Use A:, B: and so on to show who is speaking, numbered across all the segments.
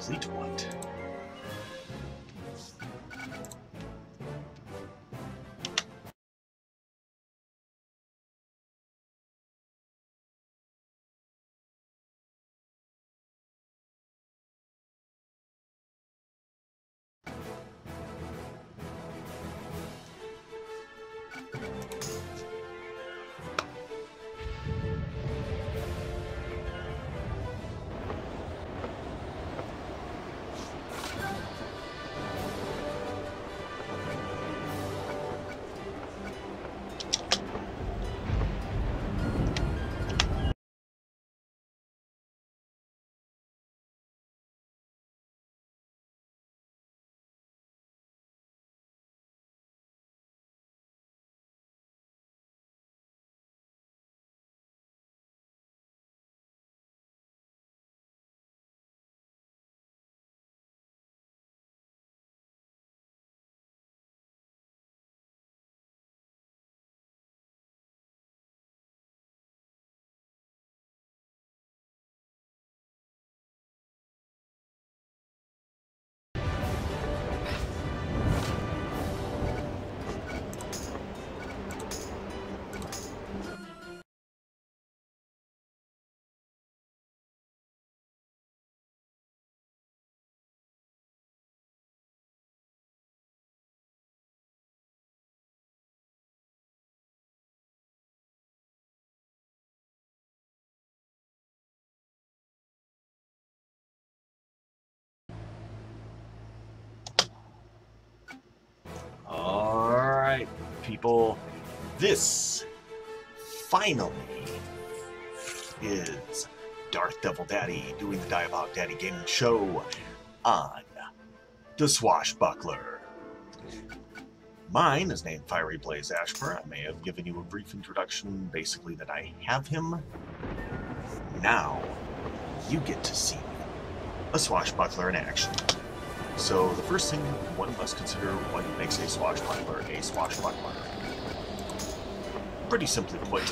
A: Complete what? Alright, people, this finally is Darth Devil Daddy doing the Diabolic Daddy Gaming Show on the Swashbuckler. Mine is named Fiery Blaze Ashmer. I may have given you a brief introduction, basically that I have him. Now, you get to see a Swashbuckler in action. So the first thing one must consider what makes a Swashbuckler a Swashbuckler. Pretty simply put,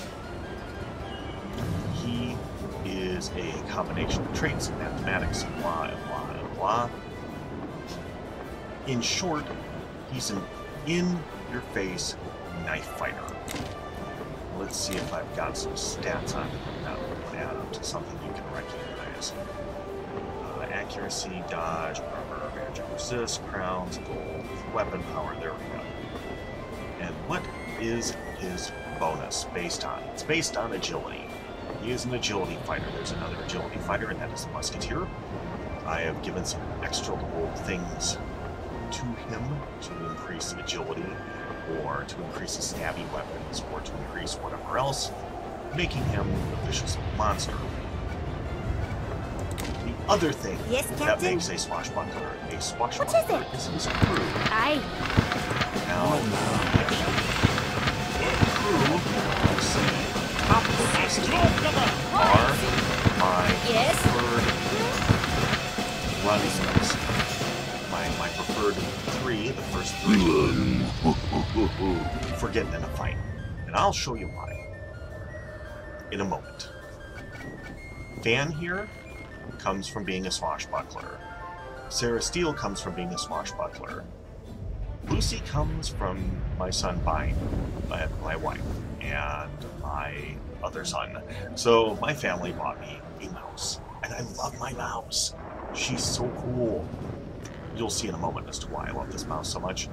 A: he is a combination of traits and mathematics and blah and blah and blah. In short, he's an in-your-face knife fighter. Let's see if I've got some stats on him that would add up to something you can recognize. Accuracy, dodge, armor, magic resist, crowns, gold, weapon power, there we go. And what is his bonus based on? It's based on agility. He is an agility fighter. There's another agility fighter, and that is the Musketeer. I have given some extra little things to him to increase agility, or to increase his stabby weapons, or to increase whatever else, making him a vicious monster. The other thing that makes a Swashbuckler is his crew.
B: Aye.
A: Now, crew, let's see, top of the list are my preferred runners. My preferred three, the first three, for getting in a fight. And I'll show you why in a moment. Van here comes from being a Swashbuckler. Sarah Steele comes from being a Swashbuckler. Lucy comes from my son buying my wife and my other son. So my family bought me a mouse, and I love my mouse. She's so cool. You'll see in a moment as to why I love this mouse so much.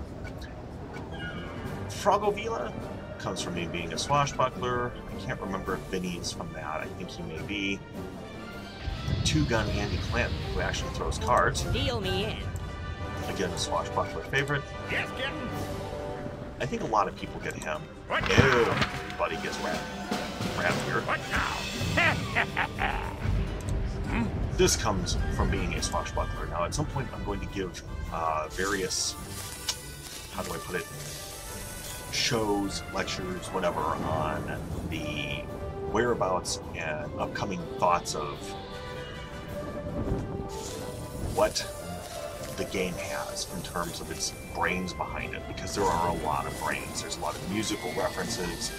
A: Frogovila comes from me being a Swashbuckler. I can't remember if Vinny is from that. I think he may be. Two-Gun Andy Clanton, who actually throws cards.
B: Deal me in.
A: Again, a Swashbuckler favorite.
C: Yes, Captain.
A: I think a lot of people get him.
C: What now?
A: Everybody gets wrapped here.
C: What now?
A: This comes from being a Swashbuckler. Now, at some point, I'm going to give various, how do I put it, shows, lectures, whatever, on the whereabouts and upcoming thoughts of what the game has in terms of its brains behind it, because there are a lot of brains. There's a lot of musical references,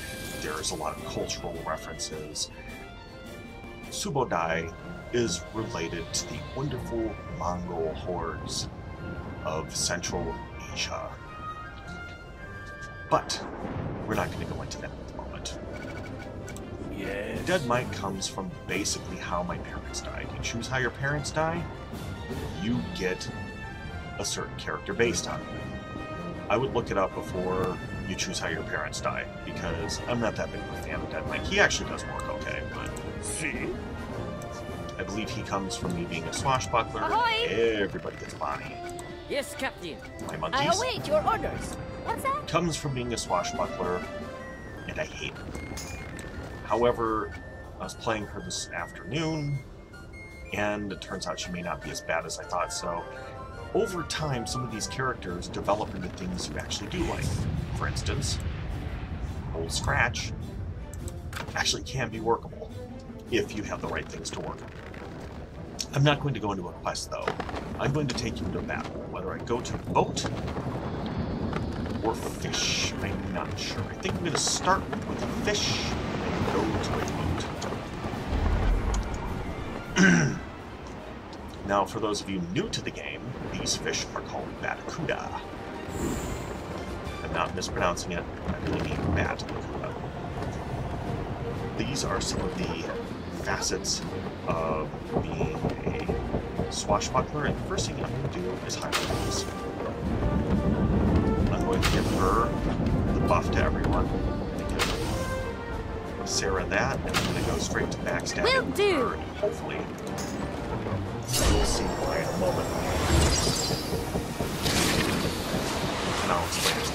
A: there's a lot of cultural references. Subodai is related to the wonderful Mongol hordes of Central Asia. But we're not going to go into that at the moment.
B: Yes.
A: Dead Might comes from basically how my parents died. You choose how your parents die, you get a certain character based on it. I would look it up before you choose how your parents die, because I'm not that big of a fan of Dead Might. He actually does work okay, but...
B: See?
A: I believe he comes from me being a swashbuckler.
C: Ahoy!
A: Everybody gets Bonnie.
C: Yes, Captain.
A: My
C: I
A: monkeys
C: await your orders. What's that?
A: comes from being a swashbuckler, and I hate it. However, I was playing her this afternoon, and it turns out she may not be as bad as I thought, so over time, some of these characters develop into things you actually do like. For instance, Old Scratch actually can be workable if you have the right things to work on. I'm not going to go into a quest, though. I'm going to take you into a battle. Whether I go to boat or fish, I'm not sure. I think I'm going to start with fish and go to a boat. Now, for those of you new to the game, these fish are called Batacuda. I'm not mispronouncing it. I really mean Batacuda. These are some of the facets of being a swashbuckler, and the first thing I'm going to do is highlight these. I'm going to give her the buff to everyone. I'm going to give Sarah that, and I'm going to go straight to backstabbing
C: Will do.
A: her, and hopefully you'll see why in a moment. And I'll explain it.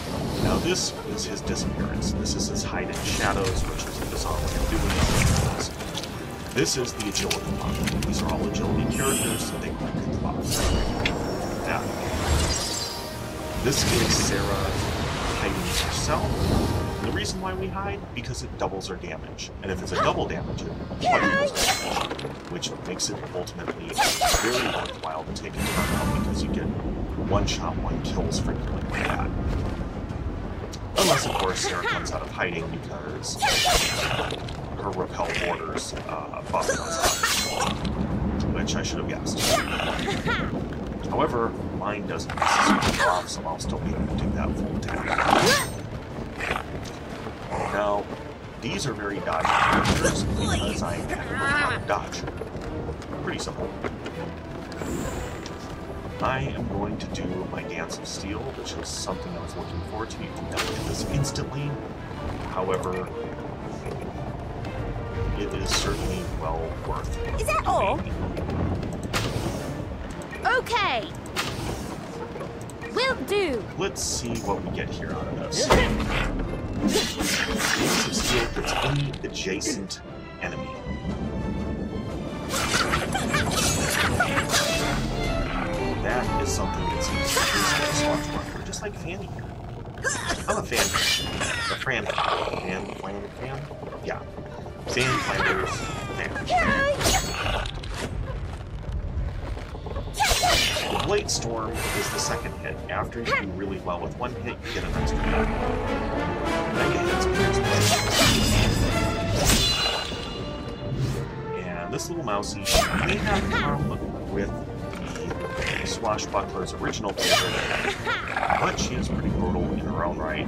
A: Now this is his disappearance. This is his hide in shadows, which is a bizarre way of doing it. This is the agility buff. These are all agility characters, so they can get the buff. Now, this is Sarah hiding herself. And the reason why we hide, because it doubles our damage. And if it's a double damage, it quadruples our damage, which makes it ultimately very worthwhile to take a turn out, because you get one-shot, one kills frequently like that. Unless, of course, Sarah comes out of hiding because her repel orders buff comes up, which I should have guessed. However, mine doesn't necessarily drop, so I'll still be able to do that full attack. Now, these are very dodgy characters because I have to learn how to dodge. Pretty simple. I am going to do my Dance of Steel, which is something I was looking forward to. You can now do this instantly. However, it is certainly well worth it.
C: Is that all? Okay. Will do.
A: Let's see what we get here out of this. Dance of Steel gets any adjacent enemy. That is something that's used to Swashbuckler, just like Fanny here. I'm a fan. A Fran. Fan? Yeah. Fan Flanders. Fan. The Blade Storm is the second hit. After you do really well with one hit, you get an extra hit. Mega hits and this little mousey may have come with the Swashbuckler's original favorite, but she is pretty brutal in her own right,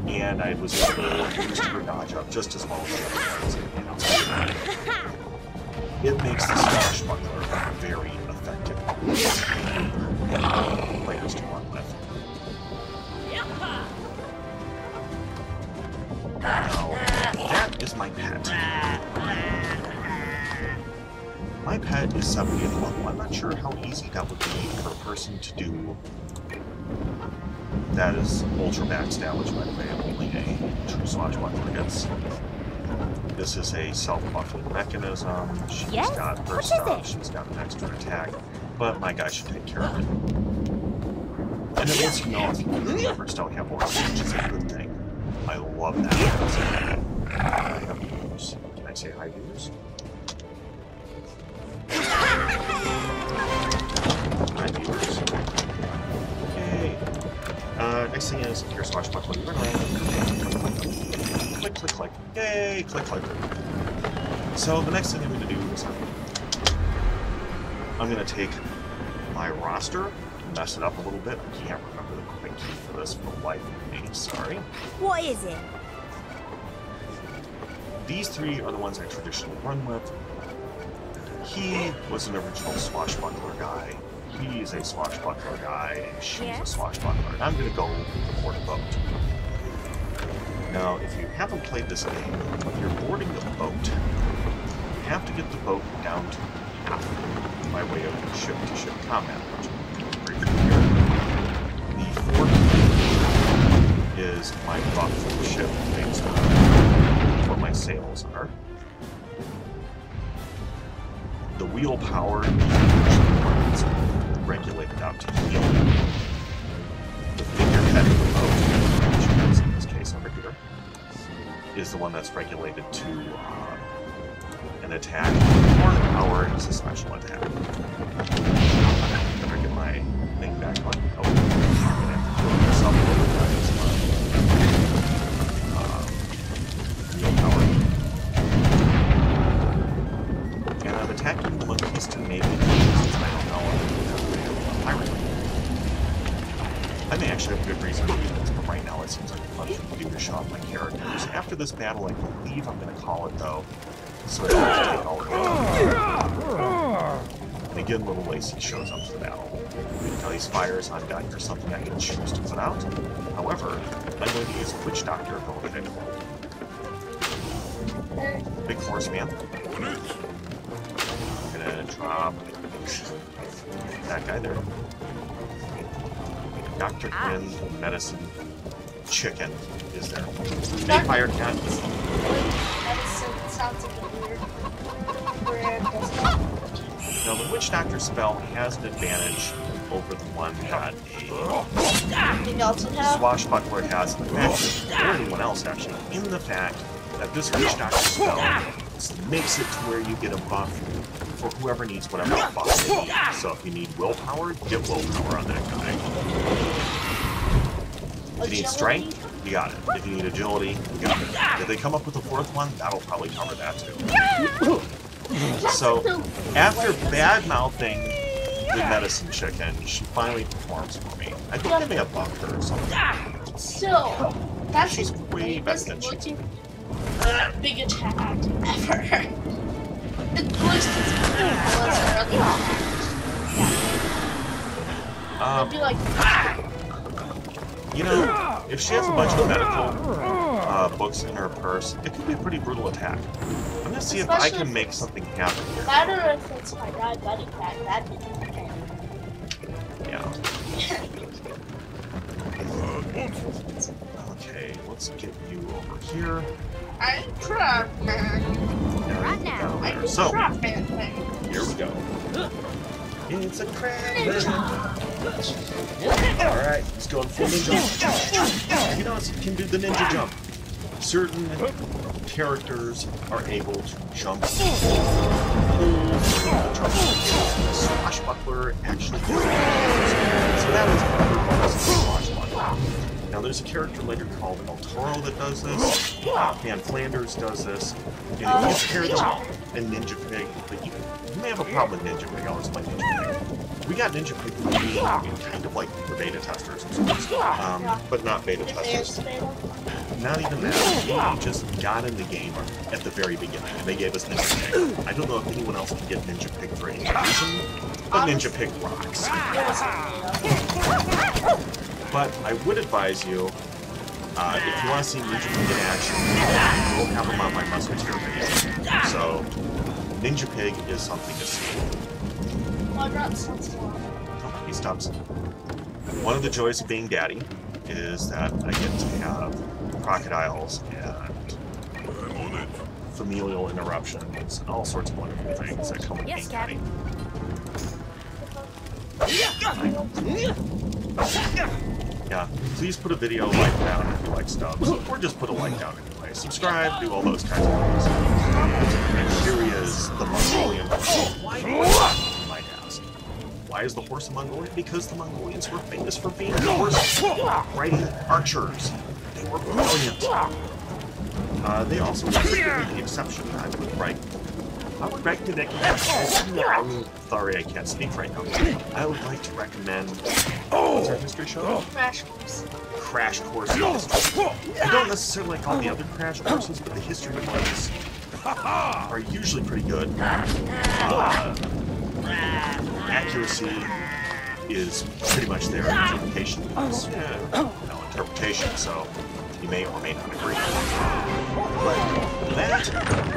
A: and I was able to use her dodge up just as well as the other ones. It makes the Swashbuckler very effective. Players to run with. Now, that is my pet. My pet is 70th level. I'm not sure how easy that would be for a person to do. That is Ultra Backstab, which, by the way, only a true Swashbuckler gets. This is a self-buffing mechanism. She's got burst up, she's got an extra attack, but my guy should take care of it. And it lets you know if your members don't have orders, which is a good thing. I love that. I have viewers. Can I say hi, viewers? Hi, viewers. Yay. Next thing is, here's Swashbuckler. You run around. Click, click, click. Yay! Click, click. So the next thing I'm going to do is I'm going to take my roster, mess it up a little bit. I can't remember the quick key for this for the life of me. Sorry.
C: What is it?
A: These three are the ones I traditionally run with. He was an original Swashbuckler guy. He's a Swashbuckler guy. She's a Swashbuckler. And I'm going to go board a boat. Now, if you haven't played this game, when you're boarding the boat, you have to get the boat down to half by way of ship-to-ship combat, which is pretty clear. The fourth is my buff for the ship based on what my sails are. The wheel power is regulated out to yield. The figurehead of the boat, which is in this case over here, is the one that's regulated to an attack. Horn power is a special attack. Better get my thing back on. Oh, I'm gonna have to do myself a little bit. Wheel power. And I'm attacking the monkeys to maybe since I don't know a pirate. I may actually have a good reason to do this, but right now it seems like a fun thing to do to show off my characters. After this battle, I believe I'm going to call it, though, so I don't have to take all of it. And again, little Lacey shows up to the battle. Now these fires on deck are something I can choose to put out. However, I'm going to use a Witch Doctor ability. Big Horseman. I'm going to drop that guy there. Dr. Quinn, Medicine Chicken is there. Hey, Fire Cat.
D: Medicine sounds like a weird doesn't it?
A: Now, the Witch Doctor spell has an advantage over the one that a Swashbuckler has, actually, or anyone else, actually, in the fact that this Witch Doctor spell makes it to where you get a buff for whoever needs whatever buff they need. So if you need willpower, get willpower on that guy. If you need strength, you got it. If you need agility, you got it. If they come up with a fourth one, that'll probably cover that too. So, after bad-mouthing the Medicine Chicken, she finally performs for me. I think they may have buffed her or something.
D: Still, that's
A: She's
D: the
A: way better than she's.
D: big attack ever. It looks It'd be like,
A: you know, if she has a bunch of medical books in her purse, it could be a pretty brutal attack. I'm gonna see if I can make something happen here.
D: I don't know if it's my diabetic pack. That'd be okay.
A: Yeah. Okay, let's get you over here.
D: I'm trapped, man.
C: Right now.
D: I'm
A: So,
D: trapped, man.
A: here we go. It's a crab. Alright, he's going full ninja. You know, he can do the ninja jump. Certain characters are able to jump Swashbuckler actually does. So that is Swashbuckler. Now there's a character later called El Toro that does this. Van Flanders does this. And if you pair them all and Ninja Pig, but you may have a problem with Ninja Pig. I always like Ninja Pig. We got Ninja Pig from being kind of like the beta testers, but not beta testers. Not even that. We just got in the game at the very beginning, and they gave us Ninja Pig. I don't know if anyone else can get Ninja Pig for any reason, but Ninja Pig rocks. But I would advise you, if you want to see Ninja Pig in action, we'll have them on my Musketeer video. So, Ninja Pig is something to see.
D: Oh,
A: He stops. One of the joys of being daddy is that I get to have crocodiles and familial interruptions and all sorts of wonderful things that come with being daddy. Yeah, please put a video like down if you like stubs, or just put a like down anyway. Subscribe, do all those kinds of things. And here he is, the Mongolian horse. Why, you might ask? Why is the horse a Mongolian? Because the Mongolians were famous for being horse-riding archers. They were brilliant. They also were the exception, I would write. I would recommend. Sorry, I can't speak right now. I would like to recommend. What's our history show?
D: Crash Course.
A: Crash Course history. I don't necessarily like all the other Crash Courses, but the history ones are usually pretty good. Accuracy is pretty much there. Interpretation is interpretation, so you may or may not agree. But that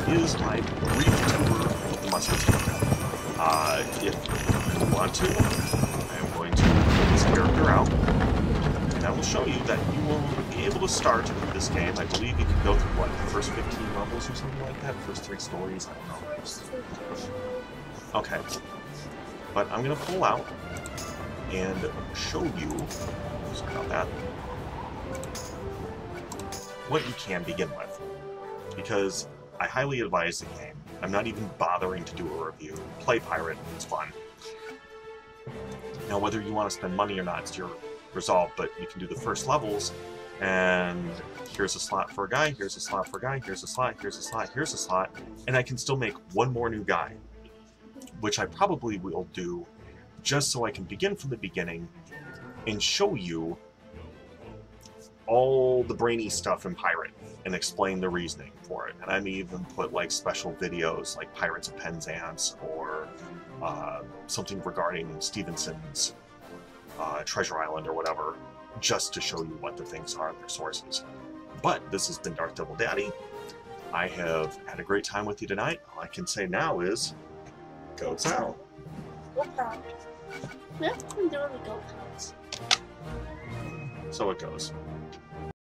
A: is my brief tour of the Musketeer. If you want to, I'm going to put this character out, and I will show you that you will be able to start this game. I believe you can go through, what, the first 15 levels or something like that? First 3 stories? I don't know. Okay. But I'm going to pull out and show you, sorry about that, what you can begin with. Because I highly advise the game. I'm not even bothering to do a review. Play Pirate, it's fun. Now, whether you want to spend money or not, it's your resolve, but you can do the first levels, and here's a slot for a guy, here's a slot for a guy, here's a slot, here's a slot, here's a slot, and I can still make one more new guy, which I probably will do just so I can begin from the beginning and show you all the brainy stuff in Pirate and explain the reasoning for it. And I may even put like special videos like Pirates of Penzance or something regarding Stevenson's Treasure Island or whatever, just to show you what the things are and their sources. But this has been Dark Devil Daddy. I have had a great time with you tonight. All I can say now is, go Sal.
D: Go pound. We have to do the go pounds.
A: So it goes.